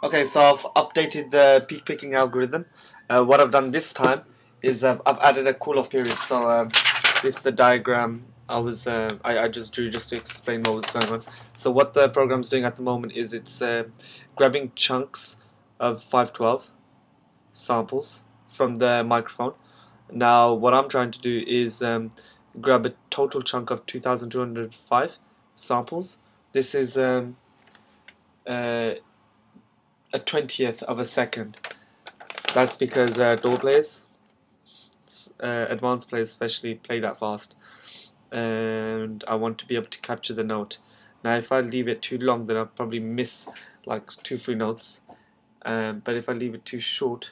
Okay, so I've updated the peak picking algorithm. What I've done this time is I've added a cool off period. So this is the diagram I just drew just to explain what was going on. So what the program's doing at the moment is it's grabbing chunks of 512 samples from the microphone. Now what I'm trying to do is grab a total chunk of 2205 samples. This is a 20th of a second. That's because Dhol players, advanced players especially, play that fast, and I want to be able to capture the note. Now if I leave it too long, then I'll probably miss like 2-3 notes, but if I leave it too short,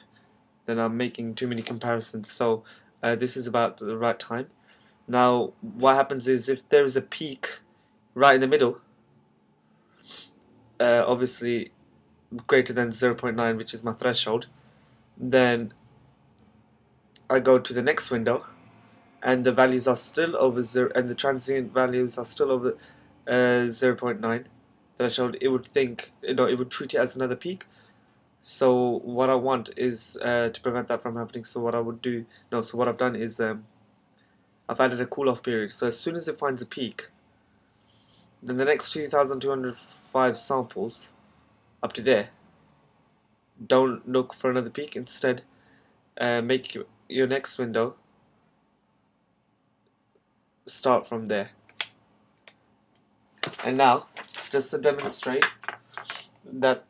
then I'm making too many comparisons. So this is about the right time. Now what happens is if there is a peak right in the middle, obviously greater than 0.9, which is my threshold, then I go to the next window and the values are still over 0, and the transient values are still over 0.9 threshold. It would think, it would treat it as another peak. So what I want is to prevent that from happening. So what I would do, so what I've done is I've added a cool off period. So as soon as it finds a peak, then the next 2205 samples up to there, don't look for another peak. Instead, make your next window start from there. And now, just to demonstrate that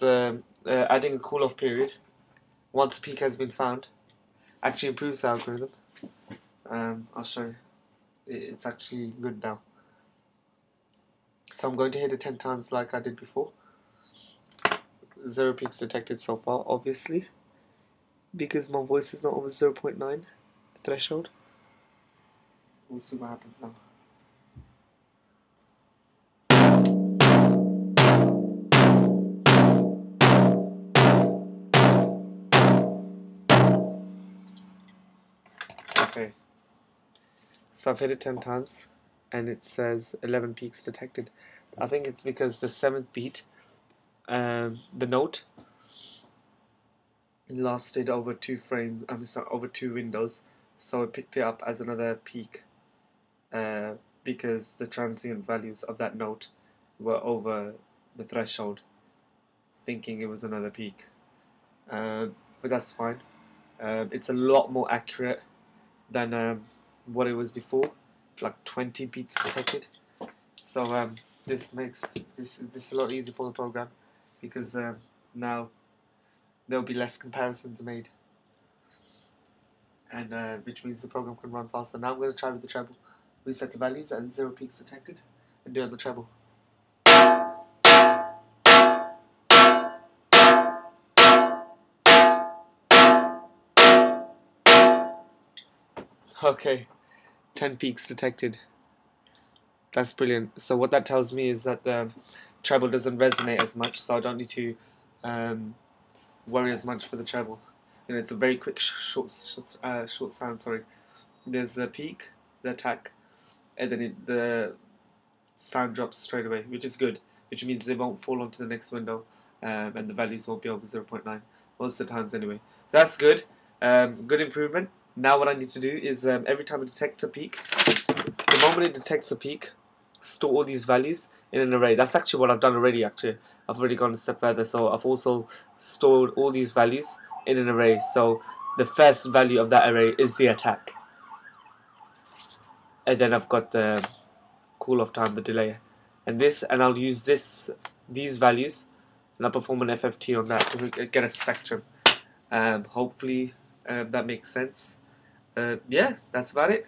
adding a cool off period once a peak has been found actually improves the algorithm, I'll show you. It's actually good now. So I'm going to hit it 10 times like I did before. 0 peaks detected so far, obviously, because my voice is not over 0.9 threshold. We'll see what happens now. Okay, so I've hit it 10 times and it says 11 peaks detected. I think it's because the 7th beat, the note lasted over 2 frames, over 2 windows, so it picked it up as another peak because the transient values of that note were over the threshold, thinking it was another peak. But that's fine. It's a lot more accurate than what it was before, like 20 beats detected. So this makes this a lot easier for the program, because now there'll be less comparisons made, and which means the program can run faster. Now I'm going to try with the treble. Reset the values at 0 peaks detected and do it on the treble. Okay, 10 peaks detected. That's brilliant. So what that tells me is that the treble doesn't resonate as much, so I don't need to worry as much for the treble. It's a very quick short sound. Sorry, there's the peak, the attack, and then the sound drops straight away, which is good. Which means they won't fall onto the next window, and the values won't be over 0.9 most of the times anyway. So that's good. Good improvement. Now what I need to do is every time it detects a peak, the moment it detects a peak, store all these values in an array. That's actually what I've done already. Actually, I've already gone a step further. So I've also stored all these values in an array. So the first value of that array is the attack, and then I've got the cool off time, the delay, and I'll use these values, and I'll perform an FFT on that to get a spectrum. Hopefully that makes sense. Yeah, that's about it.